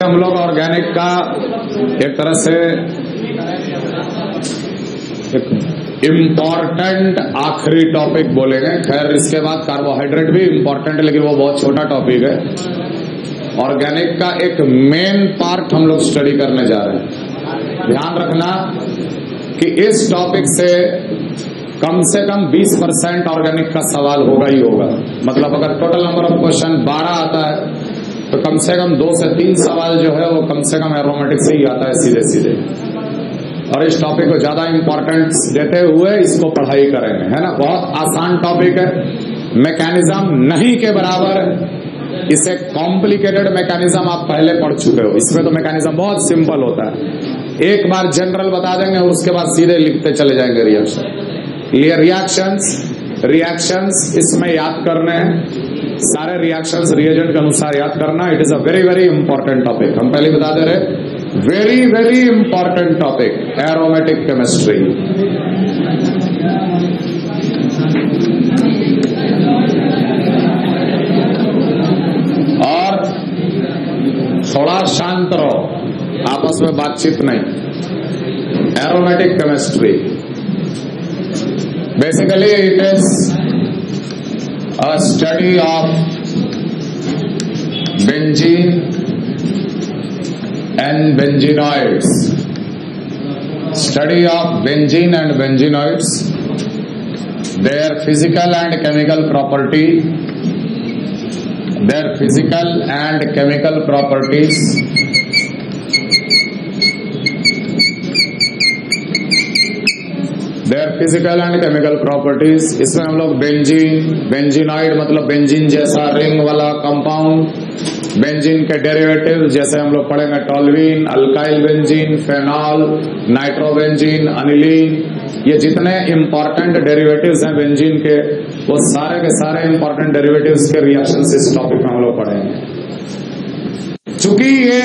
हम लोग ऑर्गेनिक का एक तरह से इम्पोर्टेंट आखिरी टॉपिक बोलेंगे। खैर इसके बाद कार्बोहाइड्रेट भी इम्पोर्टेंट है, लेकिन वो बहुत छोटा टॉपिक है। ऑर्गेनिक का एक मेन पार्ट हम लोग स्टडी करने जा रहे हैं। ध्यान रखना कि इस टॉपिक से कम 20% ऑर्गेनिक का सवाल होगा ही होगा। मतलब अगर टोटल नंबर ऑफ क्वेश्चन 12 आता है तो कम से कम 2 से 3 सवाल जो है वो कम से कम एरोमेटिक से ही आता है सीधे सीधे। और इस टॉपिक को ज्यादा इंपॉर्टेंस देते हुए इसको पढ़ाई करेंगे, है ना। बहुत आसान टॉपिक है, मैकेनिज्म नहीं के बराबर है। इसे कॉम्प्लिकेटेड मैकेनिज्म आप पहले पढ़ चुके हो, इसमें तो मैकेनिज्म बहुत सिंपल होता है। एक बार जनरल बता देंगे और उसके बाद सीधे लिखते चले जाएंगे रिएक्शन। ये रिएक्शंस इसमें याद करने हैं, सारे रिएक्शंस रिएजेंट के अनुसार याद करना। It is a very very important topic. हम पहले बता दे रहे, very very important topic aromatic chemistry. और थोड़ा शांत रहो, आपस में बातचीत नहीं। Aromatic chemistry basically it is a study of benzene and benzenoids. Study of benzene and benzenoids, their physical and chemical property, their physical and chemical properties, their physical and chemical properties. इसमें हम लोग benzene, benzenoid मतलब benzene जैसा ring वाला compound, benzene के derivative जैसे हम लोग पढ़ेंगे toluene, alkyl benzene, phenol, nitrobenzene, aniline. ये जितने इंपॉर्टेंट डेरिवेटिव्स हैं बेंजीन के, वो सारे के सारे इंपॉर्टेंट डेरिवेटिव्स के रिएक्शंस इस टॉपिक में हम लोग पढ़ेंगे। चूंकि ये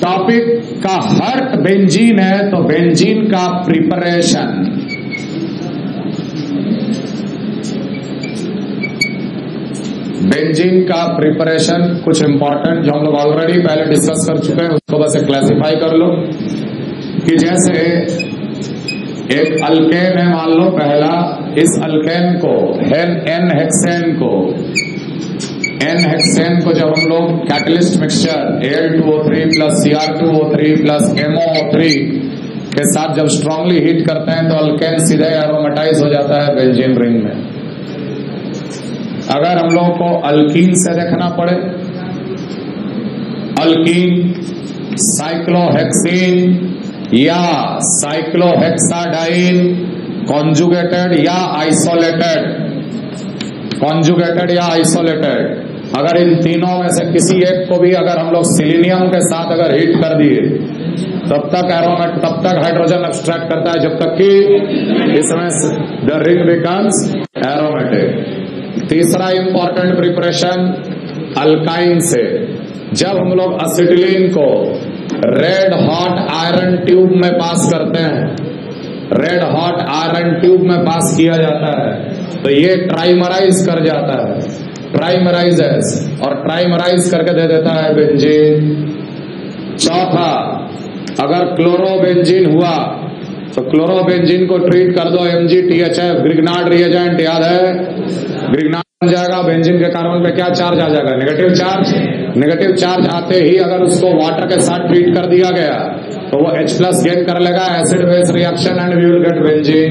टॉपिक का हार्ट बेंजीन है तो बेंजीन का प्रिपरेशन, बेंजीन का प्रिपरेशन कुछ इंपॉर्टेंट जो हम लोग ऑलरेडी पहले डिस्कस कर चुके हैं, उसको बस क्लासिफाई कर लो कि जैसे एक अल्केन है मान लो पहला, इस अल्केन को एन हेक्सेन को जब हम लोग catalyst mixture Al2O3 plus Cr2O3 plus MOO3 के साथ जब स्ट्रांगली हीट करते हैं तो अल्केन सीधे एरोमेटाइज हो जाता है बेंजीन रिंग में। अगर हम लोग को अल्कीन से देखना पड़े, अल्कीन साइक्लोहेक्सीन या साइक्लोहेक्साडाइन, कॉन्जुगेटेड या आइसोलेटेड, अगर इन तीनों में से किसी एक को भी अगर हम लोग सिलीनियम के साथ अगर हीट कर दिए तब तक हाइड्रोजन एक्सट्रैक्ट करता है जब तक कि इसमें द रिंग बिकम्स एरोमेटिक। तीसरा इंपॉर्टेंट प्रिपरेशन अल्काइन से, जब हम लोग असिटिलीन को रेड हॉट आयरन ट्यूब में पास करते हैं, रेड हॉट आयरन ट्यूब में पास किया जाता है तो ये ट्राइमराइज कर जाता है, ट्राइमराइजेस, और ट्राइमराइज करके दे देता है बेंजीन। चौथा, अगर क्लोरोबेंजीन हुआ तो क्लोरोबेंजीन को ट्रीट कर दो MgTHF, ग्रिग्नार्ड रिएजेंट याद है, ग्रिग्नार्ड बन जाएगा। बेंजीन के कार्बन पे क्या चार्ज आ जाएगा? Negative charge. नेगेटिव चार्ज आते ही अगर उसको वाटर के साथ ट्रीट कर दिया गया तो वो H+ गेन कर लेगा, acid base reaction, and we will get benzene.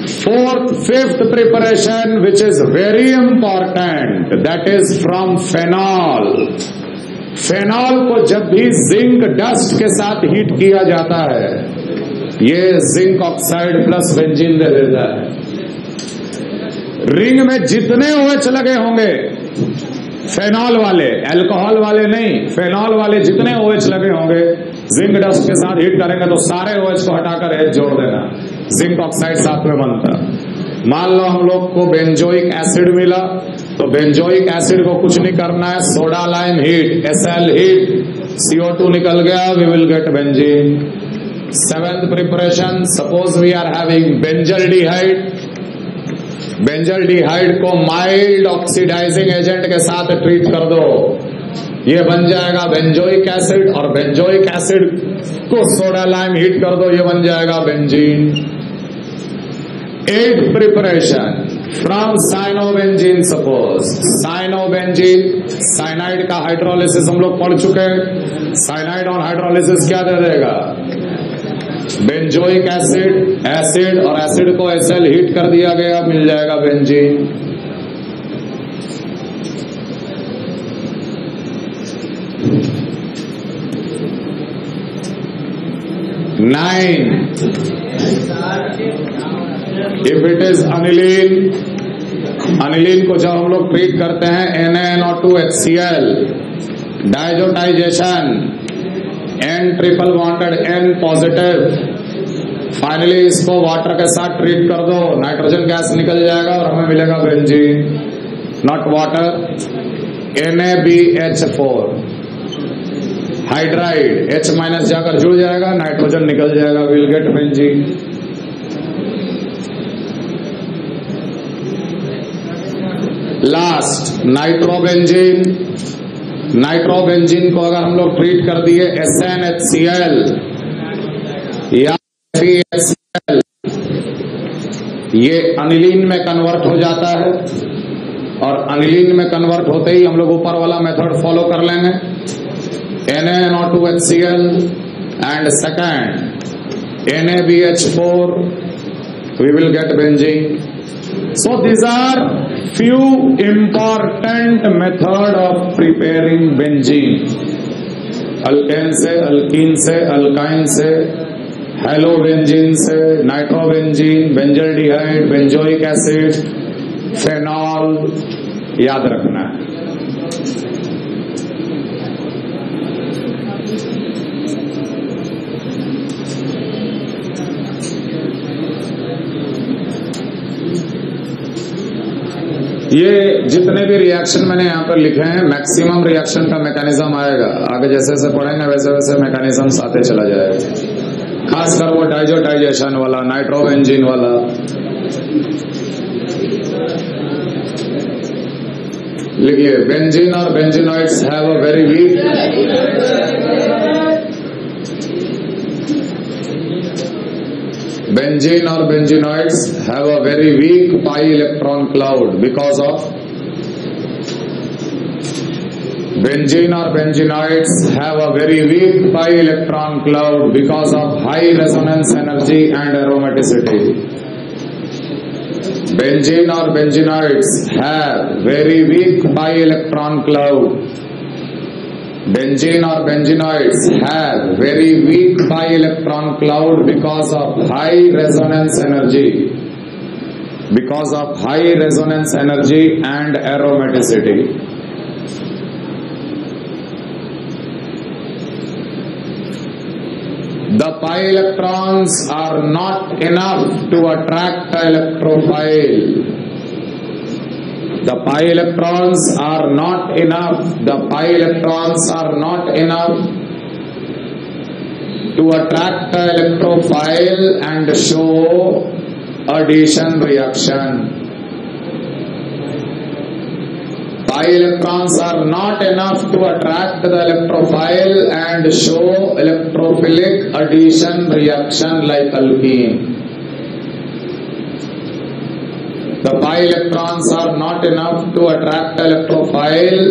Fifth preparation which is very important, that is from phenol. Phenol को जब भी जिंक डस्ट के साथ हीट किया जाता है, ये जिंक ऑक्साइड प्लस बेंजीन दे देता है। रिंग में जितने OH लगे होंगे फेनॉल वाले, अल्कोहल वाले नहीं, फेनॉल वाले जितने OH लगे होंगे जिंक डस्ट के साथ हीट करेंगे तो सारे OH को हटाकर H जोड़ देना, जिंक ऑक्साइड साथ में बनता। मान लो हम लोग को बेंजोइक एसिड मिला तो बेंजोइक एसिड को कुछ नहीं करना है, soda lime heat, SL heat, CO2 निकल गया, we will get benzene. Seventh preparation, suppose we are having benzaldehyde, benzaldehyde को माइल्ड ऑक्सीडाइजिंग एजेंट के साथ ट्रीट कर दो ये बन जाएगा बेंजोइक एसिड, और बेंजोइक एसिड को सोडा लाइम हीट कर दो, ये बन जाएगा benzene. 8 preparation from cyanobenzene. Suppose cyanobenzene, cyanide का हाइड्रोलिसिस हम लोग पढ़ चुके हैं। साइनाइड और हाइड्रोलिसिस क्या दे देगा? बेंजोइक एसिड, एसिड और एसिड को एसएल हीट कर दिया गया, मिल जाएगा benzene. Nine, if it is aniline, aniline को जब हम लोग ट्रीट करते हैं NaNO2HCl, diazotization, N triple bonded N positive, finally इसको वाटर के साथ ट्रीट कर दो, नाइट्रोजन गैस निकल जाएगा और हमें मिलेगा benzene, not water. NaBH4 hydride, H minus जाकर जुड़ जाएगा, नाइट्रोजन निकल जाएगा, will get benzene. Last nitrobenzene, nitrobenzene को अगर हम लोग ट्रीट कर दिए SnHCl या FeHCl, ये अनिलीन में कन्वर्ट हो जाता है, और अनिलीन में कन्वर्ट होते ही हम लोग ऊपर वाला मेथड फॉलो कर लेंगे, NaNO2HCl and second NaBH4, we will get benzene. So these are few important method of preparing benzene. Alkane से, अल्कीन से, अल्काइन से, हेलोबेंजीन से, nitrobenzene, benzaldehyde, benzoic acid, phenol, याद रखना है। ये जितने भी रिएक्शन मैंने यहाँ पर लिखे हैं, मैक्सिमम रिएक्शन का मैकेनिज्म आएगा, आगे जैसे जैसे पढ़ेंगे वैसे वैसे मैकेनिज्म आते चला जाएगा, खासकर वो डाइजोटाइजेशन वाला, नाइट्रोबेंजीन वाला। लिखिए, बेंजीन और benzenoids have a very weak, benzene or benzenoids have a very weak pi electron cloud because of benzene or benzenoids have a very weak pi electron cloud because of high resonance energy and aromaticity. Benzene or benzenoids have very weak pi electron cloud. Benzene or benzenoids have very weak pi electron cloud because of high resonance energy, because of high resonance energy and aromaticity. The pi electrons are not enough to attract the electrophile. The pi electrons are not enough. The pi electrons are not enough to attract the electrophile and show addition reaction. Pi electrons are not enough to attract the electrophile and show electrophilic addition reaction like alkene. The pi electrons are not enough to attract electrophile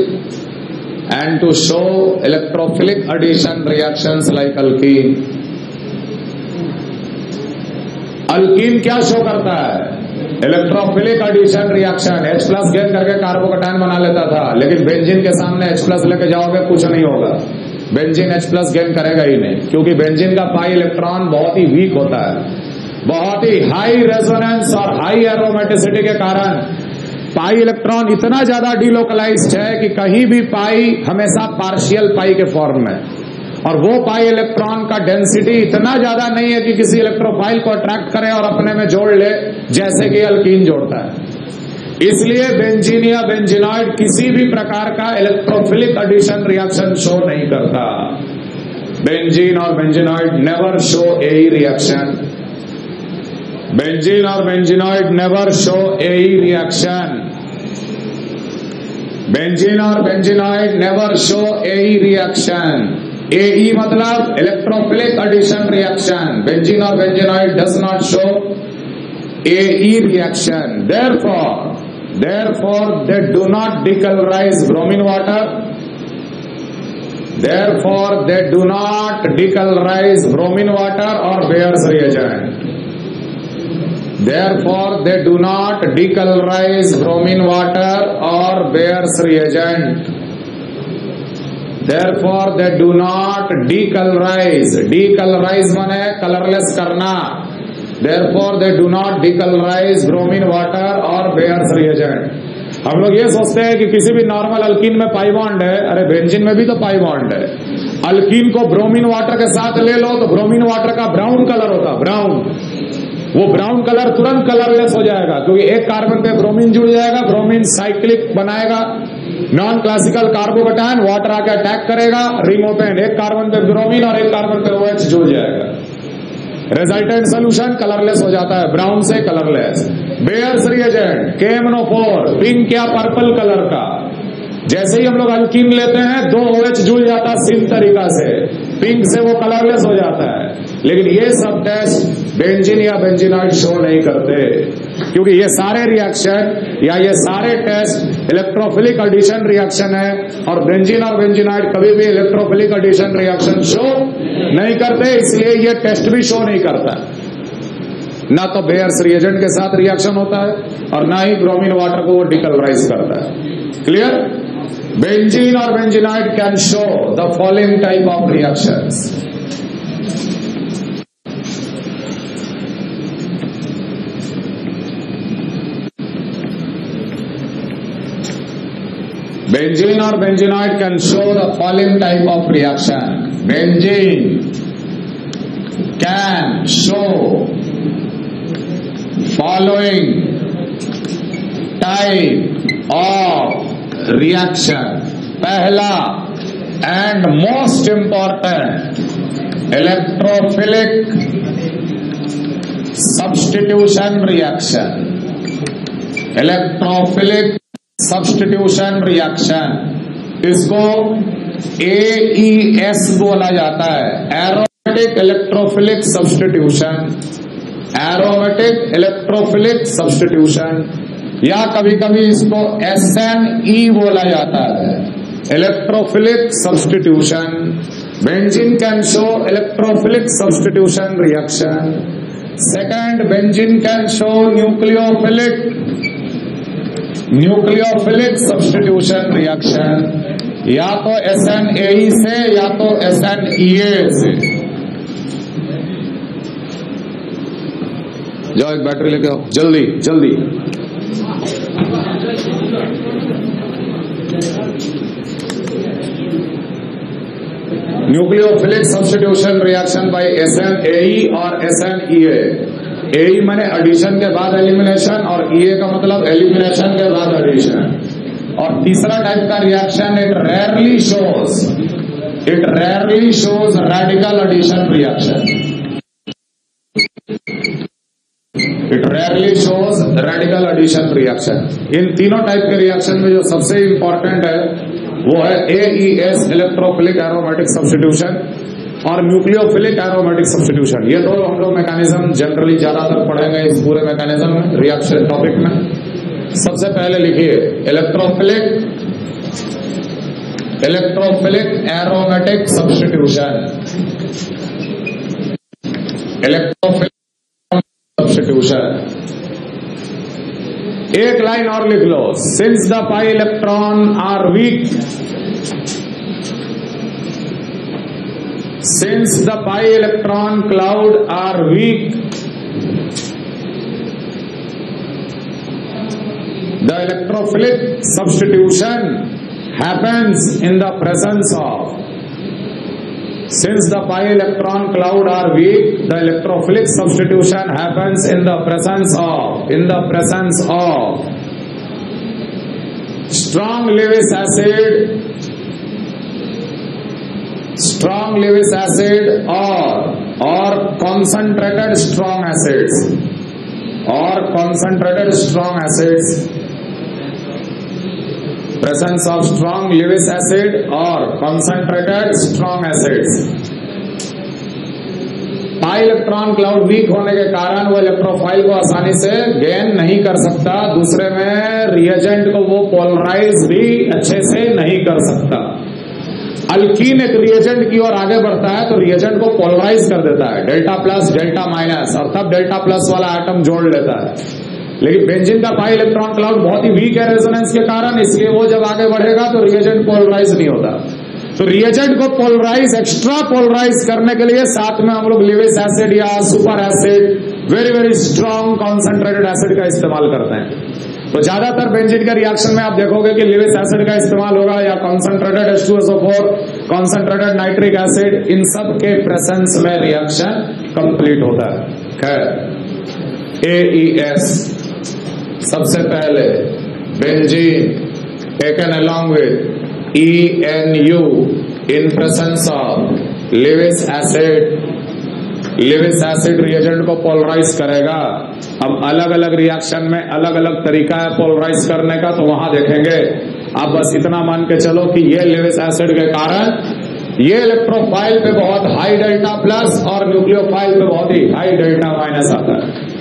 and to show electrophilic addition reactions like alkene. Alkene क्या show करता है? Electrophilic addition reaction, H plus gain करके carbocation बना लेता था, लेकिन benzene के सामने H प्लस लेके जाओगे कुछ नहीं होगा, बेंजीन H प्लस गेन करेगा ही नहीं, क्योंकि बेंजीन का पाई इलेक्ट्रॉन बहुत ही वीक होता है, बहुत ही हाई रेजोनेंस और हाई एरोमेटिसिटी के कारण पाई इलेक्ट्रॉन इतना ज्यादा डिलोकलाइज्ड है कि कहीं भी पाई हमेशा पार्शियल पाई के फॉर्म में, और वो पाई इलेक्ट्रॉन का डेंसिटी इतना ज्यादा नहीं है कि किसी इलेक्ट्रोफाइल को अट्रैक्ट करे और अपने में जोड़ ले, जैसे कि अल्कीन जोड़ता है। इसलिए बेंजीन या बेंजीनॉइड किसी भी प्रकार का इलेक्ट्रोफिलिक एडिशन रिएक्शन शो नहीं करता। बेंजीन और benzenoid never show AE reaction. Benzene or benzenoid never show AE reaction. Benzene और बेंजीनॉइड नेवर शो एई रिएक्शन. एई मतलब इलेक्ट्रोफिलिक एडिशन रिएक्शन. बेंजीन और benzenoid does not show AE reaction. Therefore, they do not decolorize bromine water. Therefore, they do not decolorize bromine water or Bayer's reagent. Therefore, they do not decolorize bromine water or Bayer's reagent. Therefore, they do not decolorize. Decolorize माने colorless करना. Therefore, they do not decolorize bromine water or Bayer's reagent. हम लोग ये सोचते हैं कि किसी भी नॉर्मल अल्कीन में पाई बॉन्ड है. अरे बेंजीन में भी तो पाई बॉन्ड है. अल्कीन को ब्रोमीन वाटर के साथ ले लो तो ब्रोमीन वाटर का ब्राउन कलर होता, ब्राउन. वो ब्राउन कलर तुरंत कलरलेस हो जाएगा क्योंकि एक कार्बन पे ब्रोमीन जुड़ जाएगा. ब्रोमीन साइक्लिक बनाएगा, नॉन क्लासिकल कार्बोकेटायन, वाटर आके अटैक करेगा, रिंग ओपन, एक कार्बन पे ब्रोमीन और एक कार्बन पे OH जुड़ जाएगा. रिजल्टेंट सोल्यूशन कलरलेस हो जाता है, ब्राउन से colourless. Bears reagent KMnO4 pink या पर्पल कलर का. जैसे ही हम लोग अल्कीन लेते हैं 2 OH जुड़ जाता सिम तरीका से, पिंक से वो कलरलेस हो जाता है. लेकिन ये सब टेस्ट बेंजीन या बेंजीनॉइड शो नहीं करते क्योंकि ये सारे रिएक्शन या ये सारे टेस्ट इलेक्ट्रोफिलिक एडिशन रिएक्शन है और बेंजीन और बेंजीनॉइड कभी भी इलेक्ट्रोफिलिक एडिशन रिएक्शन शो नहीं करते. इसलिए ये टेस्ट भी शो नहीं करता. ना तो बेयर्स रिएजेंट के साथ रिएक्शन होता है और ना ही ब्रोमीन वाटर को वो डिकलराइज करता है. क्लियर? बेंजीन और benzenoid can show the following type of reactions. Benzene or benzenoid can show the following type of reaction. Benzene can show following type of reaction. पहला and most important, electrophilic substitution reaction. Electrophilic substitution reaction, इसको AES बोला जाता है. Aromatic electrophilic substitution. Aromatic electrophilic substitution या कभी कभी इसको SNE बोला जाता है, electrophilic substitution. Benzene can show electrophilic substitution reaction. Second, benzene can show nucleophilic substitution reaction, या तो SNAE से या तो SNEA से. जाओ एक बैटरी लेके आओ जल्दी जल्दी. Nucleophilic substitution reaction by SNAE और SNEA. AE माने एडिशन के बाद एलिमिनेशन और EA का मतलब एलिमिनेशन के बाद एडिशन. और तीसरा टाइप का reaction it rarely shows radical addition reaction. It rarely shows radical addition reaction. इन तीनों टाइप के रिएक्शन में जो सबसे इंपॉर्टेंट है वो है AES इलेक्ट्रोफिलिक एरोमेटिक सब्स्टिट्यूशन और न्यूक्लियोफिलिक एरोमेटिक सब्स्टिट्यूशन. ये दो हम लोग मैकेनिज्म जनरली ज्यादातर पढ़ेंगे इस पूरे मैकेनिज्म में, रिएक्शन टॉपिक में. सबसे पहले लिखिए electrophilic aromatic substitution. Electrophilic substitution. एक लाइन और लिख लो. Since the pi electron are weak, since the pi electron cloud are weak, the electrophilic substitution happens in the presence of. Since the pi electron cloud are weak, the electrophilic substitution happens in the presence of strong Lewis acid or concentrated strong acids presence of strong Lewis acid और concentrated strong acids. Pi electron cloud weak होने के कारण वो electrophile को आसानी से gain नहीं कर सकता। दूसरे में रिएजेंट को वो पोलराइज भी अच्छे से नहीं कर सकता। अल्कीन एक रिएजेंट की ओर आगे बढ़ता है तो रिएजेंट को पोलराइज कर देता है, डेल्टा प्लस डेल्टा माइनस, और तब डेल्टा प्लस वाला एटम जोड़ लेता है। लेकिन बेंजीन का पाई इलेक्ट्रॉन क्लाउड बहुत ही वीक है रेजोनेंस के कारण, इसलिए वो जब आगे बढ़ेगा तो रिएजेंट पोलराइज नहीं होता। तो रिएजेंट को पोलराइज, एक्स्ट्रा पोलराइज करने के लिए साथ में हम लोग लिविस एसिड या super acid, very very strong concentrated acid का इस्तेमाल करते हैं। तो ज्यादातर बेंजीन के रिएक्शन में आप देखोगे कि लिविस एसिड का इस्तेमाल होगा या concentrated H2SO4, concentrated nitric acid, इन सब के प्रेजेंस में रिएक्शन कंप्लीट होता है। खैर AES सबसे पहले benzene taken along with ENU in presence of Lewis acid, Lewis acid reagent को पोलराइज करेगा। अब अलग अलग रिएक्शन में अलग अलग तरीका है पोलराइज करने का, तो वहां देखेंगे। आप बस इतना मान के चलो कि ये लिविस एसिड के कारण ये इलेक्ट्रोफाइल पे बहुत हाई डेल्टा प्लस और न्यूक्लियोफाइल पे बहुत ही हाई डेल्टा माइनस आता है।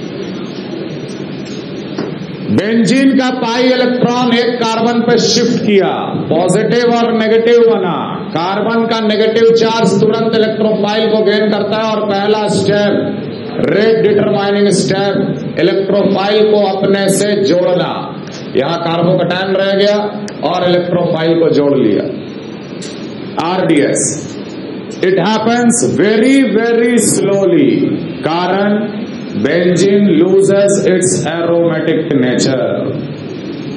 बेंजीन का पाई इलेक्ट्रॉन एक कार्बन पे शिफ्ट किया, पॉजिटिव और नेगेटिव बना। कार्बन का नेगेटिव चार्ज तुरंत इलेक्ट्रोफाइल को गेन करता है और पहला step, rate determining step, electrophile को अपने से जोड़ना। यहां कार्बोकैटायन रह गया और इलेक्ट्रोफाइल को जोड़ लिया। RDS it happens very very slowly, कारण benzene loses its aromatic nature.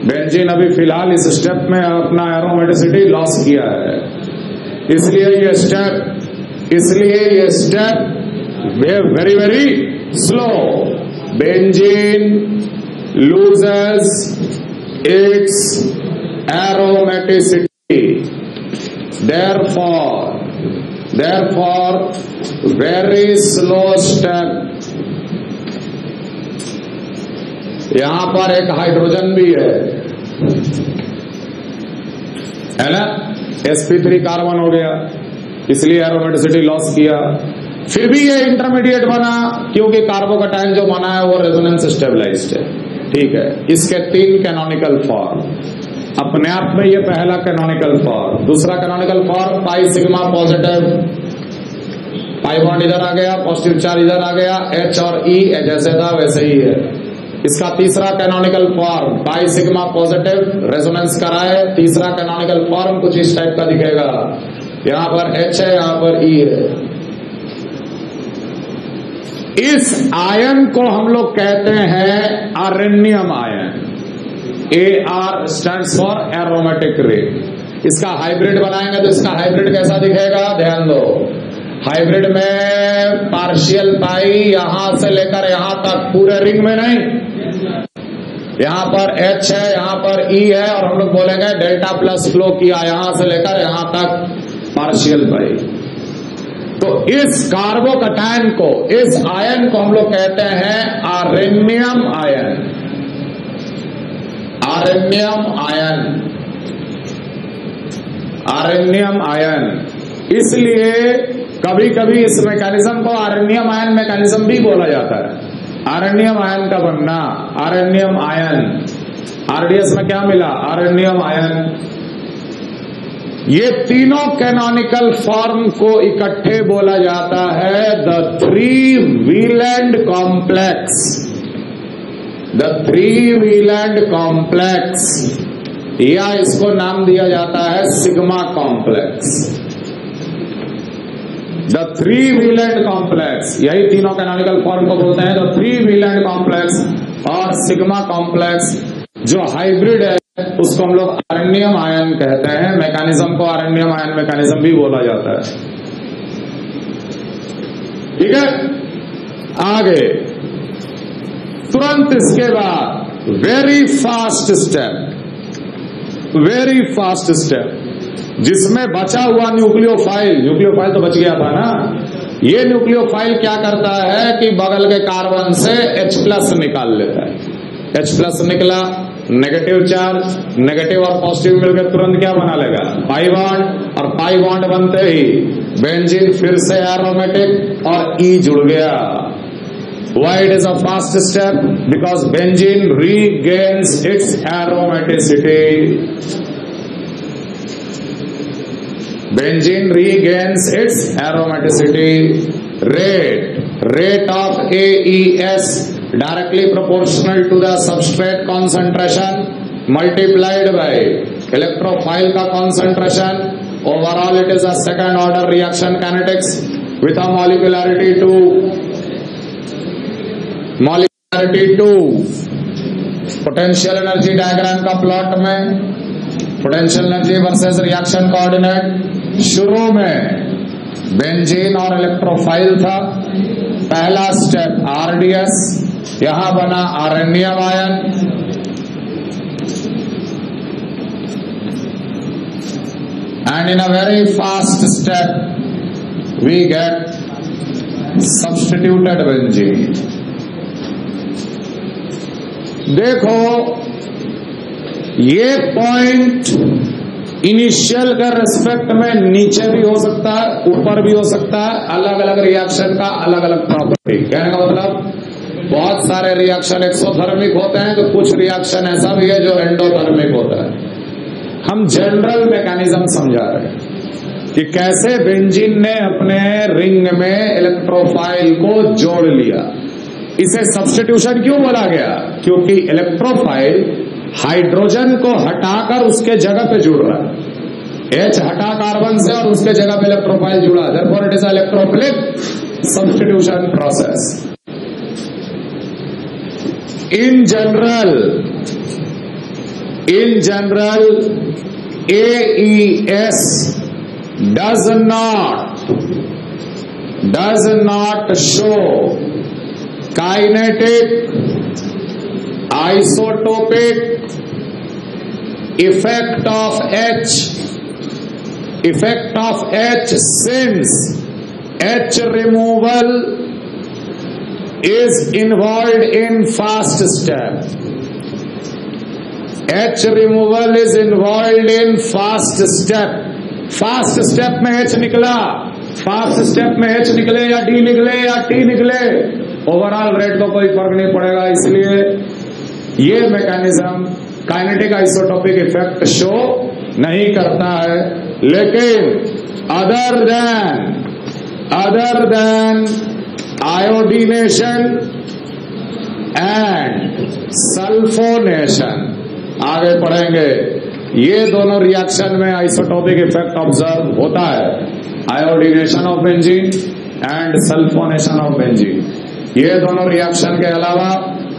Benzene अभी फिलहाल इस स्टेप में अपना एरोमेटिसिटी लॉस किया है, इसलिए ये step very very slow. Benzene loses it's aromaticity, therefore very slow step। यहां पर एक हाइड्रोजन भी है ना, sp3 कार्बन हो गया, इसलिए एरोमेटिसिटी लॉस किया। फिर भी ये इंटरमीडिएट बना क्योंकि कार्बोकैटायन जो बना है वो रेजोनेंस स्टेबलाइज्ड है। ठीक है, इसके 3 कैनोनिकल फॉर्म, अपने आप में ये पहला कैनोनिकल फॉर्म। दूसरा canonical form pi sigma positive, pi bond इधर आ गया, पॉजिटिव चार्ज इधर आ गया, H और E जैसे था वैसे ही है। इसका तीसरा canonical form pi sigma positive, resonance कराए, तीसरा कैनोनिकल फॉर्म कुछ इस टाइप का दिखेगा। यहां पर H है, यहां पर E है। इस आयन को हम लोग कहते हैं arenium ion. AR stands for aromatic ring. इसका हाइब्रिड बनाएंगे तो इसका हाइब्रिड कैसा दिखेगा, ध्यान दो। हाइब्रिड में पार्शियल पाई यहां से लेकर यहां तक, पूरे रिंग में नहीं। यहां पर H है, यहां पर E है, और हम लोग बोलेंगे डेल्टा प्लस फ्लो किया यहां से लेकर यहां तक पार्शियल पाई। तो इस कार्बोकैटायन को, इस आयन को हम लोग कहते हैं arenium ion. Arenium ion, arenium ion. इसलिए कभी कभी इस मैकेनिज्म को आरण्यम आयन मैकेनिज्म भी बोला जाता है। आरण्यम आयन का बनना, आरण्यम आयन। RDS में क्या मिला, आरण्यम आयन। ये तीनों कैनोनिकल फॉर्म को इकट्ठे बोला जाता है द 3 व्हीलैंड कॉम्प्लेक्स। द 3 व्हीलैंड कॉम्प्लेक्स, या इसको नाम दिया जाता है सिग्मा कॉम्प्लेक्स। द 3 व्हीलैंड कॉम्प्लेक्स, यही तीनों कैनोनिकल फॉर्म को बोलते हैं द 3 व्हीलैंड कॉम्प्लेक्स और सिग्मा कॉम्प्लेक्स। जो हाइब्रिड है उसको हम लोग आरण्यम आयन कहते हैं। मैकेनिज्म को आरण्यम आयन मैकेनिज्म भी बोला जाता है। ठीक है, आगे तुरंत इसके बाद वेरी फास्ट स्टेप, जिसमें बचा हुआ न्यूक्लियोफाइल तो बच गया था ना। ये न्यूक्लियोफाइल क्या करता है कि बगल के कार्बन से H+ निकाल लेता है। H+ निकला, नेगेटिव चार्ज, नेगेटिव और पॉजिटिव मिलकर तुरंत क्या बना लेगा? पाई बॉन्ड, और पाई बॉन्ड बनते ही बेंजीन फिर से एरोमेटिक और ई जुड़ गया। Why it is a fast step? Because benzene regains its aromaticity. Benzene regains its aromaticity. Rate of AES directly proportional to the substrate concentration multiplied by electrophile का concentration. Overall it is a second order reaction kinetics with a molecularity 2 potential energy diagram का plot में potential energy versus reaction coordinate. शुरू में benzene और electrophile था, पहला step RDS, यहां बना arenium ion, and in a very fast step we get substituted benzene. देखो ये पॉइंट इनिशियल के रेस्पेक्ट में नीचे भी हो सकता है, ऊपर भी हो सकता है, अलग अलग रिएक्शन का अलग अलग प्रॉपर्टी। कहने का मतलब बहुत सारे रिएक्शन एक्सोथर्मिक होते हैं, तो कुछ रिएक्शन ऐसा भी है जो एंडोथर्मिक होता है। हम जनरल मैकेनिज्म समझा रहे हैं कि कैसे बेंजीन ने अपने रिंग में इलेक्ट्रोफाइल को जोड़ लिया। इसे सब्स्टिट्यूशन क्यों बोला गया? क्योंकि इलेक्ट्रोफाइल हाइड्रोजन को हटाकर उसके जगह पे जुड़ रहा है, H हटा कार्बन से और उसके जगह पे इलेक्ट्रोफाइल जुड़ा, therefore it is electrophilic substitution process. In general AES does not show kinetic, isotopic effect of H since H removal is involved in fast step. H removal is involved in fast step. Fast step में H निकला, fast step में H निकले या D निकले या T निकले, overall rate को कोई फर्क नहीं पड़ेगा। इसलिए ये mechanism kinetic isotopic effect show नहीं करता है। लेकिन other than iodination and sulphonation, आगे पढ़ेंगे, ये दोनों रिएक्शन में आइसोटोपिक इफेक्ट ऑब्जर्व होता है। Iodination of benzene and sulphonation of benzene, ये दोनों रिएक्शन के अलावा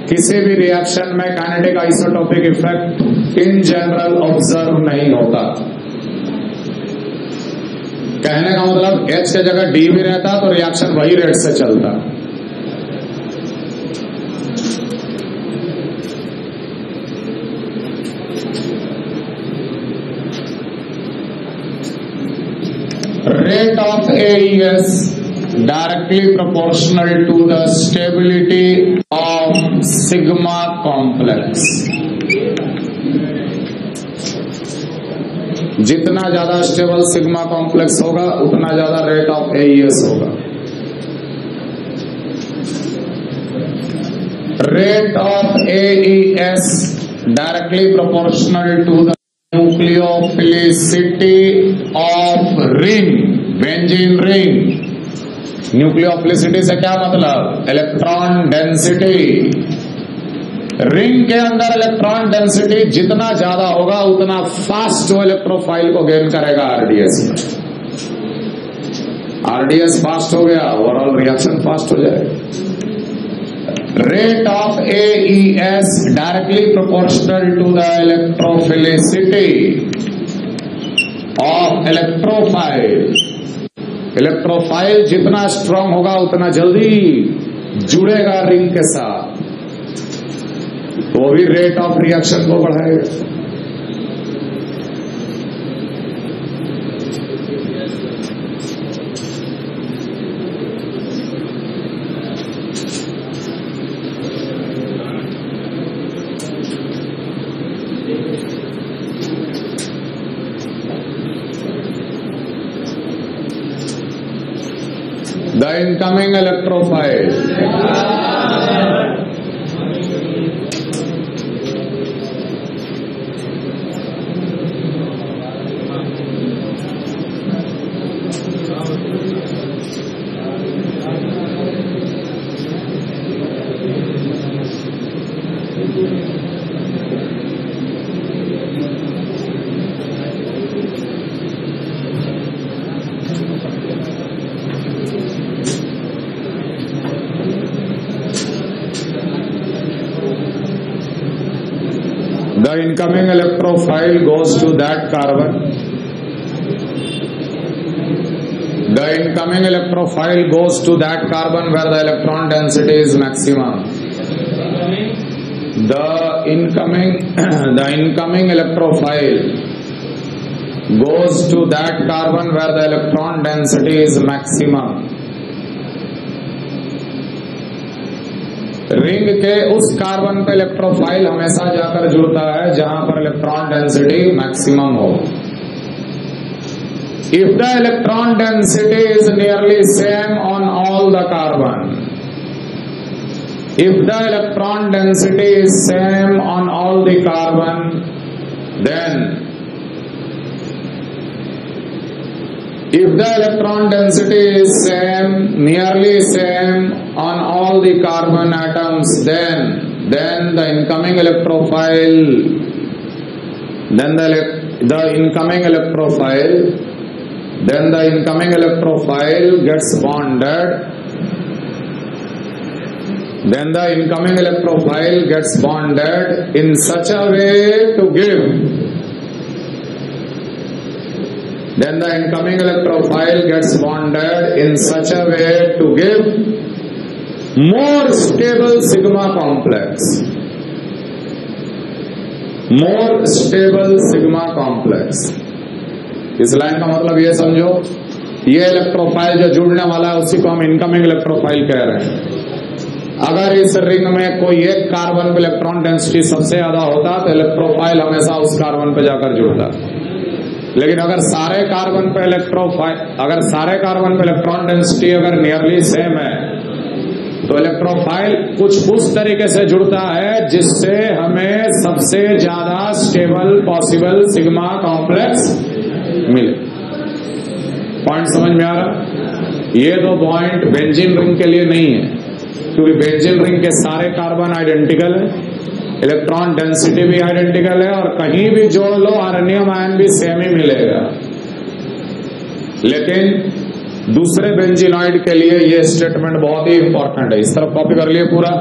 किसी भी रिएक्शन में kinetic isotopic effect in general observe नहीं होता। कहने का मतलब H के जगह D भी रहता तो रिएक्शन वही रेट से चलता। Rate of AES directly proportional to the stability of sigma complex. जितना ज्यादा स्टेबल सिग्मा कॉम्प्लेक्स होगा उतना ज्यादा रेट ऑफ AES होगा। Rate of AES directly proportional to the nucleophilicity of ring, benzene ring। Nucleophilicity से क्या मतलब? Electron density. रिंग के अंदर इलेक्ट्रॉन डेंसिटी जितना ज्यादा होगा उतना फास्ट वो इलेक्ट्रोफाइल को गेन करेगा आरडीएस में। आरडीएस फास्ट हो गया, ओवरऑल रिएक्शन फास्ट हो जाएगा। Rate of AES directly proportional to the electrophilicity of electrophile। Electrophile जितना स्ट्रांग होगा उतना जल्दी जुड़ेगा रिंग के साथ, तो वो भी रेट ऑफ रिएक्शन को बढ़ाएगा। The incoming electrophile. The incoming electrophile goes to that carbon. The incoming electrophile goes to that carbon where the electron density is maximum. The incoming electrophile goes to that carbon where the electron density is maximum. Ring के उस carbon पे electrophile हमेशा जाकर जुड़ता है जहां पर electron density maximum हो. If the electron density is nearly same on all the carbon, if the electron density is same on all the carbon, then if the electron density is same, nearly same on all the carbon atoms, then the incoming electrophile, then the incoming electrophile gets bonded. Then the incoming electrophile gets bonded in such a way to give. Then the incoming electrophile gets bonded in such a way to give more stable sigma complex. More stable sigma complex. इस line का मतलब ये समझो, ये electrophile जो जुड़ने वाला है उसी को हम इनकमिंग इलेक्ट्रोफाइल कह रहे हैं. अगर इस रिंग में कोई एक कार्बन पे इलेक्ट्रॉन डेंसिटी सबसे ज्यादा होता तो इलेक्ट्रोफाइल हमेशा उस कार्बन पे जाकर जुड़ता. लेकिन अगर सारे कार्बन पे इलेक्ट्रॉन डेंसिटी अगर नियरली सेम है तो इलेक्ट्रोफाइल कुछ उस तरीके से जुड़ता है जिससे हमें सबसे ज्यादा स्टेबल पॉसिबल सिग्मा कॉम्प्लेक्स मिले. पॉइंट समझ में आ रहा? ये दो पॉइंट बेंजीन रिंग के लिए नहीं है, क्योंकि बेंजीन रिंग के सारे कार्बन आइडेंटिकल है, इलेक्ट्रॉन डेंसिटी भी आइडेंटिकल है और कहीं भी जोड़ लो आर्नियम आयन भी सेम ही मिलेगा. लेकिन दूसरे बेंजीनॉइड के लिए ये स्टेटमेंट बहुत ही इंपॉर्टेंट है. इस तरफ कॉपी कर लिए पूरा.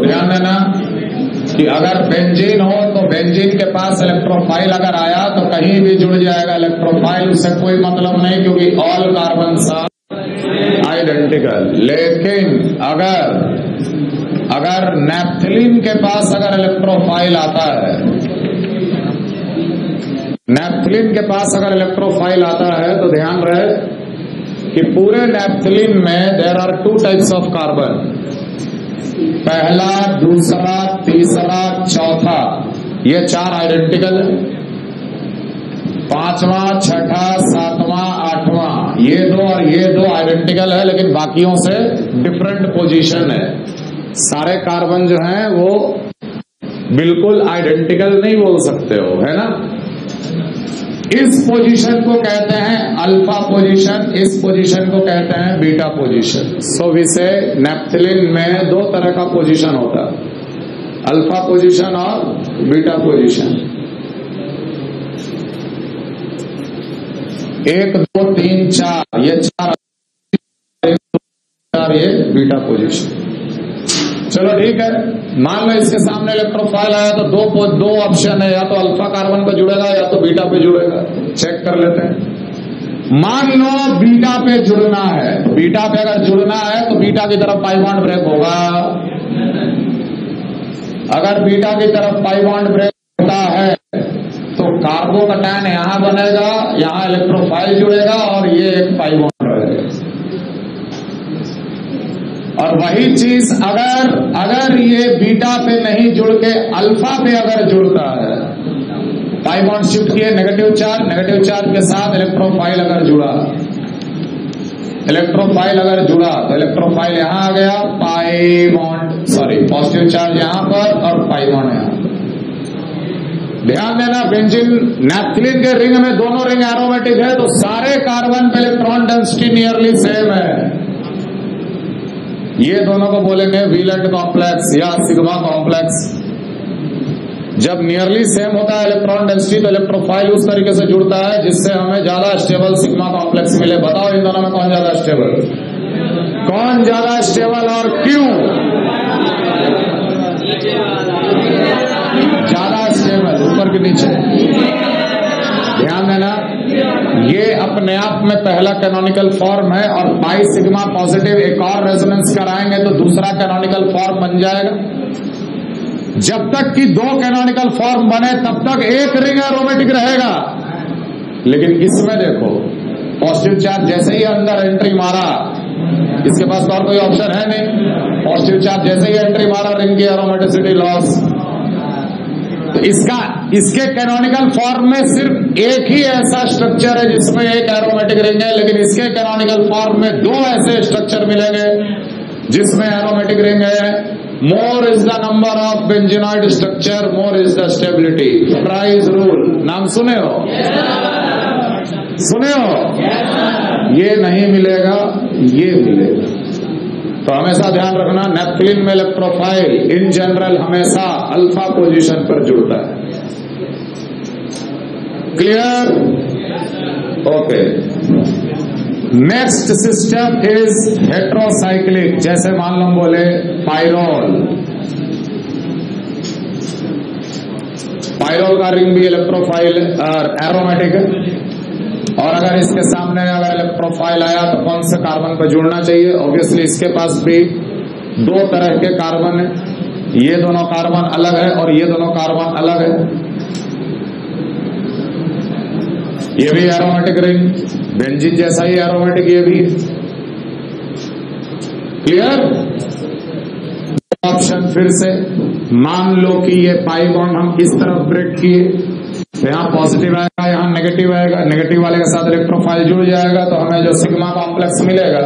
ध्यान देना कि अगर बेंजीन हो तो बेंजीन के पास इलेक्ट्रोफाइल अगर आया तो कहीं भी जुड़ जाएगा इलेक्ट्रोफाइल, उससे कोई मतलब नहीं, क्योंकnào ऑल कार्बन आर आइडेंटिकल. लेकिन अगर नैप्थलीन के पास अगर इलेक्ट्रोफाइल आता है, नैप्थलीन के पास अगर इलेक्ट्रोफाइल आता है तो ध्यान रहे कि पूरे नैप्थलीन में there are 2 types of carbon. पहला, दूसरा, तीसरा, चौथा, ये 4 आइडेंटिकल है. 5वां, 6ठा, 7वां, 8वां, ये 2 और ये 2 आइडेंटिकल है, लेकिन बाकियों से डिफरेंट पोजीशन है. सारे कार्बन जो हैं वो बिल्कुल आइडेंटिकल नहीं बोल सकते हो, है ना. इस पोजीशन को कहते हैं अल्फा पोजीशन, इस पोजीशन को कहते हैं बीटा पोजीशन. सो विसे नैप्थलीन में 2 तरह का पोजीशन होता है, अल्फा पोजीशन और बीटा पोजीशन. 1, 2, 3, 4 ये 4 ये बीटा पोजीशन. चलो ठीक है, मान लो इसके सामने इलेक्ट्रोफाइल आया तो दो ऑप्शन है, या तो अल्फा कार्बन पे जुड़ेगा या तो बीटा पे जुड़ेगा. चेक कर लेते हैं. मान लो बीटा पे जुड़ना है, बीटा पे अगर जुड़ना है तो बीटा की तरफ पाई बॉन्ड ब्रेक होगा. अगर बीटा की तरफ पाई बॉन्ड ब्रेक होता है तो कार्बोकैटायन यहां बनेगा, यहां इलेक्ट्रोफाइल जुड़ेगा और ये एक पाई बॉन्ड रहेगा। और वही चीज अगर ये बीटा पे नहीं जुड़ के अल्फा पे अगर जुड़ता है, पाई बॉन्ड शिफ्ट किए नेगेटिव चार्ज के साथ इलेक्ट्रोफाइल अगर जुड़ा, तो इलेक्ट्रोफाइल यहां आ गया, पॉजिटिव चार्ज यहां पर और पाई बॉन्ड यहां पर। ध्यान देना, बेंजीन नैप्थलीन के रिंग में दोनों रिंग एरोमेटिक है तो सारे कार्बन पे इलेक्ट्रॉन डेंसिटी नियरली सेम है। ये दोनों को बोलेंगे वीलेंट कॉम्प्लेक्स या सिग्मा कॉम्प्लेक्स। जब नियरली सेम होता है इलेक्ट्रॉन डेंसिटी तो इलेक्ट्रोफाइल उस तरीके से जुड़ता है जिससे हमें ज्यादा स्टेबल सिग्मा कॉम्प्लेक्स मिले। बताओ इन दोनों में कौन ज्यादा स्टेबल और क्यों ज्यादा स्टेबल, ऊपर के नीचे? ध्यान देना, ये अपने आप में पहला कैनोनिकल फॉर्म है और बाई सिग्मा पॉजिटिव एक और रेजोनेंस कराएंगे तो दूसरा कैनोनिकल फॉर्म बन जाएगा। जब तक कि दो कैनोनिकल फॉर्म बने तब तक एक रिंग एरोमेटिक रहेगा। लेकिन इसमें देखो, पॉजिटिव चार्ज जैसे ही अंदर एंट्री मारा, इसके पास और कोई ऑप्शन है नहीं, पॉजिटिव चार्ज जैसे ही एंट्री मारा रिंग की एरोमेटिसिटी लॉस। तो इसके कैनोनिकल फॉर्म में सिर्फ एक ही ऐसा स्ट्रक्चर है जिसमें एक एरोमेटिक रिंग है, लेकिन इसके कैनोनिकल फॉर्म में दो ऐसे स्ट्रक्चर मिलेंगे जिसमें एरोमेटिक रिंग है। More is the number of benzenoid structure, more is the stability. Price rule नाम सुने हो? ये नहीं मिलेगा, ये मिलेगा। तो हमेशा ध्यान रखना, नैप्थलीन में इलेक्ट्रोफाइल इन जनरल हमेशा अल्फा पोजीशन पर जुड़ता है। Clear? Okay. Next system is heterocyclic. जैसे मान लो बोले पाइरोल का रिंग भी इलेक्ट्रोफाइल एरोमेटिक है, और अगर इसके सामने अगर इलेक्ट्रोफाइल आया तो कौन से कार्बन पर जुड़ना चाहिए? ऑब्वियसली इसके पास भी दो तरह के कार्बन है, ये दोनों कार्बन अलग है और ये दोनों कार्बन अलग है। ये भी एरोमेटिक रिंग, बेंजीन जैसा ही एरोमेटिक ये भी। क्लियर? ऑप्शन फिर से, मान लो कि ये पाई बॉन्ड हम इस तरफ ब्रेक किए तो यहाँ पॉजिटिव आएगा, यहाँ नेगेटिव आएगा, नेगेटिव वाले के साथ इलेक्ट्रोफाइल जुड़ जाएगा तो हमें जो सिग्मा कॉम्प्लेक्स मिलेगा,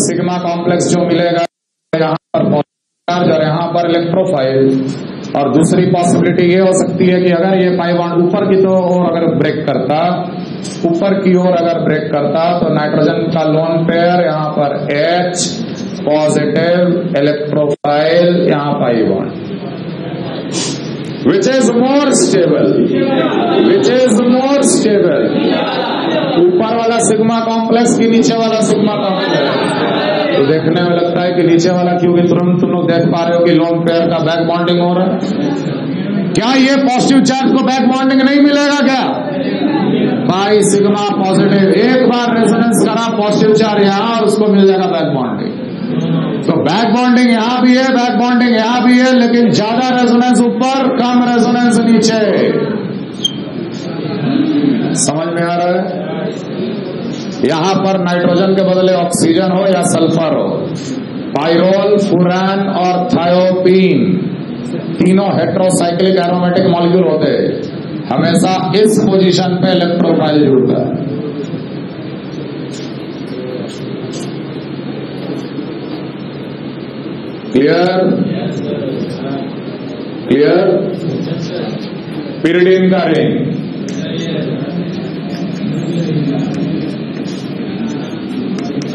सिग्मा कॉम्प्लेक्स जो मिलेगा यहाँ पर पॉजिटिव चार्ज और यहाँ पर इलेक्ट्रोफाइल। और दूसरी पॉसिबिलिटी ये हो सकती है कि अगर ये पाई बॉन्ड ऊपर की ओर अगर ब्रेक करता, ऊपर की ओर अगर ब्रेक करता तो नाइट्रोजन का लोन पेयर यहाँ पर H पॉजिटिव, इलेक्ट्रोफाइल यहाँ pi bond. Which is more stable? ऊपर वाला सिग्मा कॉम्प्लेक्स कि नीचे वाला सिग्मा कॉम्प्लेक्स? तो देखने में लगता है कि नीचे वाला, क्योंकि तुरंत तुम लोग देख पा रहे हो कि लोन पेयर का बैक बॉन्डिंग हो रहा है। क्या ये पॉजिटिव चार्ज को बैक बॉन्डिंग नहीं मिलेगा क्या? बाई सिग्मा पॉजिटिव एक बार रेजोनेंस करा पॉजिटिव चार्ज यहाँ, उसको मिल जाएगा बैक बॉन्डिंग। तो बैक बॉन्डिंग यहां भी है, बैक बॉन्डिंग यहां भी है, लेकिन ज्यादा रेजोनेंस ऊपर, कम रेजोनेंस नीचे। समझ में आ रहा है? यहां पर नाइट्रोजन के बदले ऑक्सीजन हो या सल्फर हो, पाइरोल, फुरान और थायोपीन तीनों हेट्रोसाइक्लिक एरोमेटिक मॉलिक्यूल होते हैं। हमेशा इस पोजीशन पे इलेक्ट्रोफाइल जुड़ता है। क्लियर? पिरिडीन का रिंग,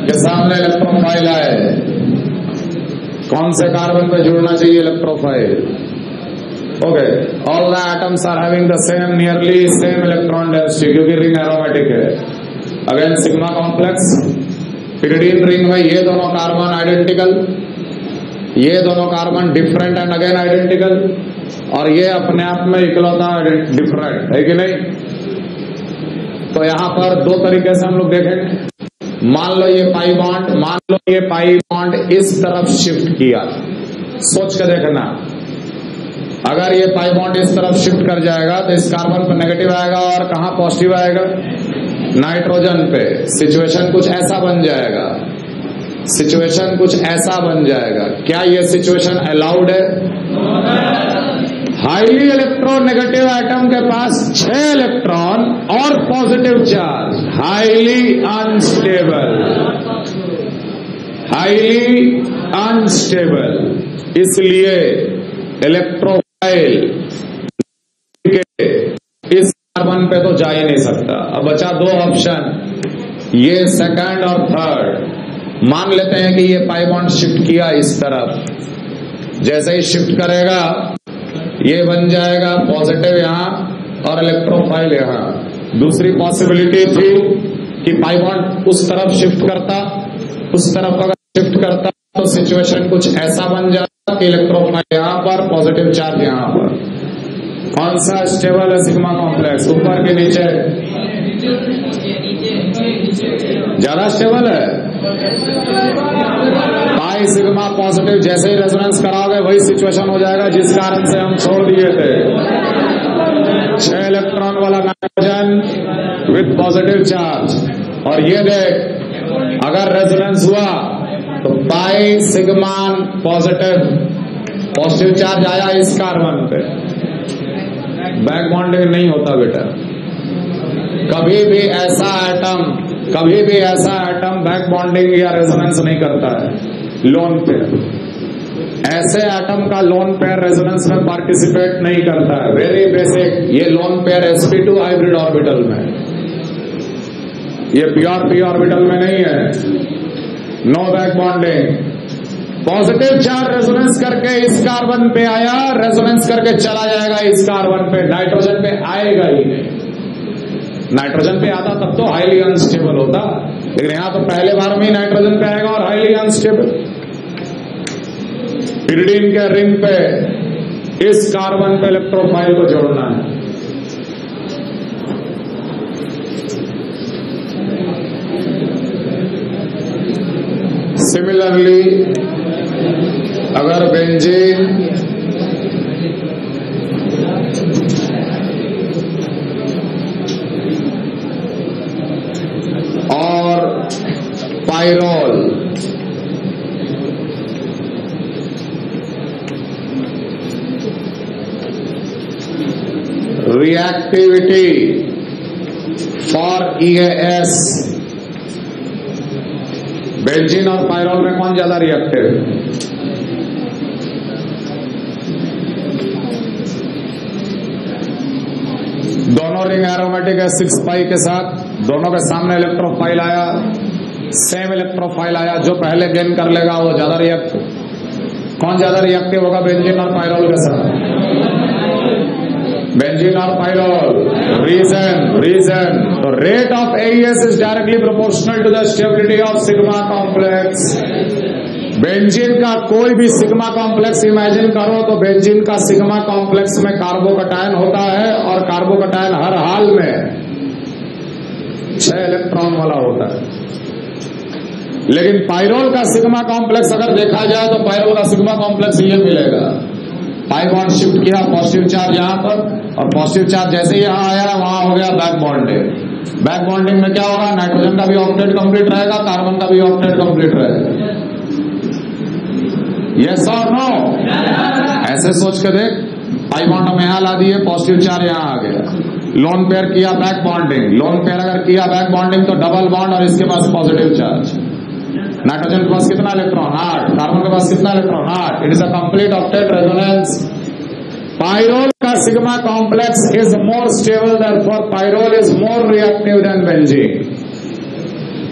के सामने इलेक्ट्रोफाइल आए, कौन से कार्बन पे जुड़ना चाहिए electrophile? Okay, all the atoms are having the same nearly same electron density, क्योंकि रिंग एरोमेटिक है। Again sigma complex, pyridine ring में ये दोनों कार्बन आइडेंटिकल, ये दोनों carbon different and again identical, और ये अपने आप में इकलौता डिफरेंट है कि नहीं? तो यहां पर दो तरीके से हम लोग देखेंगे। मान लो ये पाई बॉन्ड इस तरफ शिफ्ट किया, सोच के देखना, अगर ये पाई बॉन्ड इस तरफ शिफ्ट कर जाएगा तो इस कार्बन पर नेगेटिव आएगा और कहां पॉजिटिव आएगा? नाइट्रोजन पे। सिचुएशन कुछ ऐसा बन जाएगा, सिचुएशन कुछ ऐसा बन जाएगा। क्या ये सिचुएशन अलाउड है? हाईली इलेक्ट्रोनेगेटिव एटम के पास 6 इलेक्ट्रॉन और positive charge, highly unstable, highly unstable, इसलिए इलेक्ट्रोफाइल के इस कार्बन पे तो जा ही नहीं सकता। अब बचा 2 ऑप्शन, ये सेकंड और थर्ड। मान लेते हैं कि ये पाई बॉन्ड शिफ्ट किया इस तरफ, जैसे ही शिफ्ट करेगा ये बन जाएगा पॉजिटिव यहां और इलेक्ट्रोफाइल यहां। दूसरी पॉसिबिलिटी थी कि पाई बॉन्ड उस तरफ शिफ्ट करता, उस तरफ अगर शिफ्ट करता तो सिचुएशन कुछ ऐसा बन जाता कि इलेक्ट्रोफाइल यहां पर, पॉजिटिव चार्ज यहां पर। कौन सा स्टेबल है सिग्मा कॉम्प्लेक्स, ऊपर के नीचे? ज्यादा स्टेबल है। पाई सिग्मा पॉजिटिव जैसे ही रेजोनेंस कराओगे वही सिचुएशन हो जाएगा जिस कारण से हम छोड़ दिए थे। 6 इलेक्ट्रॉन वाला नाइट्रोजन विद पॉजिटिव चार्ज, और ये देख अगर रेजोनेंस हुआ तो पाई सिग्मा पॉजिटिव चार्ज आया इस कार्बन पे। बैक बॉन्डिंग नहीं होता बेटा। कभी भी ऐसा एटम बैक बॉन्डिंग या रेजोनेंस नहीं करता है। लोन पेयर, ऐसे एटम का लोन पेयर रेजोनेंस में पार्टिसिपेट नहीं करता है। वेरी बेसिक, ये lone pair sp2 hybrid orbital में, ये प्योर p ऑर्बिटल में नहीं है। No back bonding. Positive charge resonance करके इस कार्बन पे आया, रेजोनेंस करके चला जाएगा इस कार्बन पे, नाइट्रोजन पे आएगा ही नहीं। नाइट्रोजन पे आता तब तो हाईली अनस्टेबल होता, लेकिन यहां तो पहले बार में ही नाइट्रोजन पे आएगा और हाईली अनस्टेबल। पिरिडीन के रिंग पे इस कार्बन पे इलेक्ट्रोफाइल को जोड़ना है। सिमिलरली अगर बेंजीन और pyrrole reactivity for EAS, benzene और पाइरोल में कौन ज्यादा रिएक्टिव है? दोनों रिंग एरोमेटिक है 6 पाई के साथ, दोनों के सामने इलेक्ट्रोफाइल आया, सेम इलेक्ट्रोफाइल आया, जो पहले गेन कर लेगा वो ज्यादा रिएक्टिव। कौन ज्यादा रिएक्टिव होगा बेंजीन और पाइरोल के साथ? बेंजीन और पाइरोल। रीजन तो rate of AES is directly proportional to the stability of sigma complex. Benzene का कोई भी सिग्मा कॉम्प्लेक्स इमेजिन करो तो बेंजीन का सिग्मा कॉम्प्लेक्स में कार्बोकटायन होता है, और कार्बोकटायन हर हाल में 6 इलेक्ट्रॉन वाला होता है। लेकिन पाइरोल का सिग्मा कॉम्प्लेक्स अगर देखा जाए तो पाइरोल का सिग्मा कॉम्प्लेक्स ये मिलेगा, पाई बॉन्ड शिफ्ट किया, पॉजिटिव चार्ज यहां पर, और पॉजिटिव चार्ज जैसे ही यहां आया वहां हो गया बैक बॉन्डिंग। बैक बॉन्डिंग में क्या होगा? नाइट्रोजन का भी ऑक्टेट कंप्लीट रहेगा, कार्बन का भी ऑक्टेट कंप्लीट रहेगा। यस और नो? ऐसे सोच के देख, पाई बॉन्ड हम यहां ला दिए, पॉजिटिव चार्ज यहां आ गया। लोन पेयर किया बैक बॉन्डिंग, लोन पेयर अगर किया बैक बॉन्डिंग तो डबल बॉन्ड और इसके पास पॉजिटिव चार्ज। नाइट्रोजन के पास कितना इलेक्ट्रॉन? 8। कार्बन के पास कितना electron? 8। It is a complete octet resonance. Pyrrole का sigma complex is more stable, therefore pyrrole is more reactive than benzene.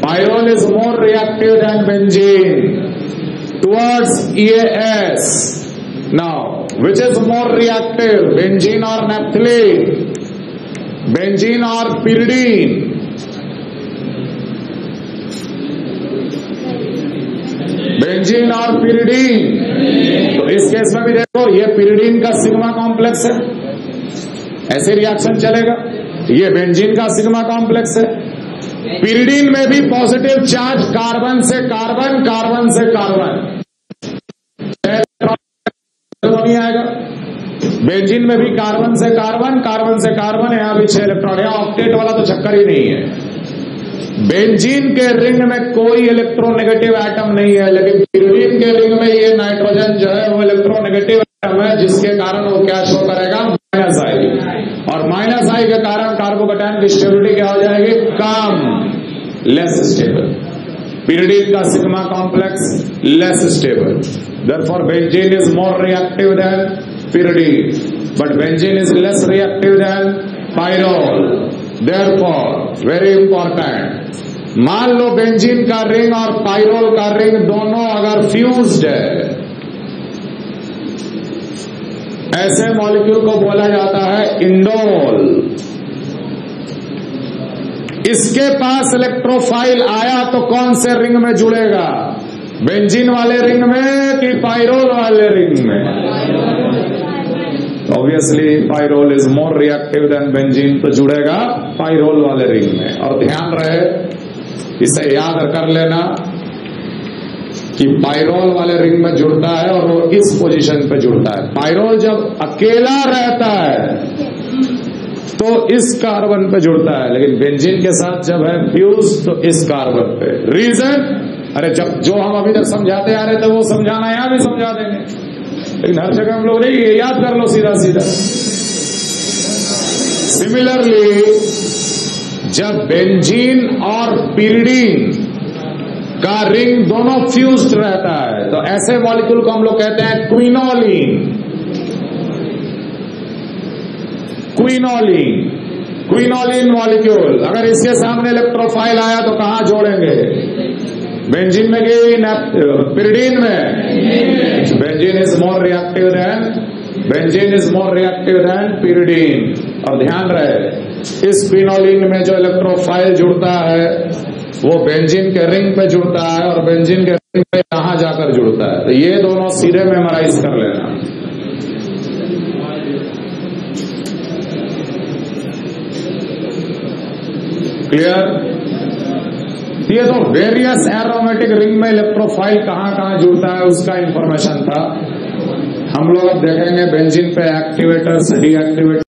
Pyrrole is more reactive than benzene towards EAS. Now, which is more reactive, benzene or naphthalene? Benzene or pyridine? Benzene और pyridine. तो इस case में भी देखो, ये pyridine का sigma complex है, ऐसे रिएक्शन चलेगा। ये बेंजीन का सिग्मा कॉम्प्लेक्स है। पिरिडीन में भी पॉजिटिव चार्ज कार्बन से कार्बन, कार्बन से कार्बन नहीं आएगा। बेंजीन में भी कार्बन से कार्बन, कार्बन से कार्बन, यहां भी 6 इलेक्ट्रॉन। यहां ऑक्टेट वाला तो चक्कर ही नहीं है। बेंजीन के रिंग में कोई इलेक्ट्रोनेगेटिव एटम नहीं है, लेकिन pyridine के रिंग में ये नाइट्रोजन जो है वो इलेक्ट्रोनेगेटिव एटम है, जिसके कारण वो क्या शो करेगा, -I। और -I के कारण कार्बोकैटायन की स्टेबिलिटी क्या हो जाएगी, कम, लेस स्टेबल। pyridine का sigma complex less stable, therefore benzene is more reactive than pyridine, but benzene is less reactive than pyrrole। therefore very important, मान लो बेंजीन का रिंग और पाइरोल का रिंग दोनों अगर फ्यूज्ड है, ऐसे मॉलिक्यूल को बोला जाता है इंडोल। इसके पास इलेक्ट्रोफाइल आया तो कौन से रिंग में जुड़ेगा, बेंजीन वाले रिंग में कि पाइरोल वाले रिंग में? Obviously pyrrole is more reactive than benzene, तो जुड़ेगा पाइरोल वाले रिंग में। और ध्यान रहे, इसे याद कर लेना कि पाइरोल वाले रिंग में जुड़ता है और वो इस पोजीशन पे जुड़ता है। पाइरोल जब अकेला रहता है तो इस कार्बन पे जुड़ता है, लेकिन बेंजीन के साथ जब है फ्यूज तो इस कार्बन पे। रीजन, अरे जब जो हम अभी तक समझाते आ रहे थे वो समझाना यहां भी समझा देंगे, लेकिन हर जगह हम लोग नहीं, ये याद कर लो सीधा सीधा। सिमिलरली जब बेंजीन और pyridine का रिंग दोनों फ्यूज्ड रहता है तो ऐसे मॉलिक्यूल को हम लोग कहते हैं क्विनोलिन। क्विनोलिन, क्विनोलिन मॉलिक्यूल अगर इसके सामने इलेक्ट्रोफाइल आया तो कहां जोड़ेंगे, बेंजीन में कि pyridine में? Benzene is more reactive then pyridine। और ध्यान रहे, इस क्विनोलिन में जो इलेक्ट्रोफाइल जुड़ता है वो बेंजीन के रिंग पे जुड़ता है और बेंजीन के रिंग पे यहां जाकर जुड़ता है। तो ये दोनों सीधे मेमोराइज कर लेना। क्लियर? ये तो वेरियस एरोमेटिक रिंग में इलेक्ट्रोफाइल कहां कहां जुड़ता है उसका इंफॉर्मेशन था। हम लोग अब देखेंगे बेंजीन पे एक्टिवेटर्स, डीएक्टिवेटर्स।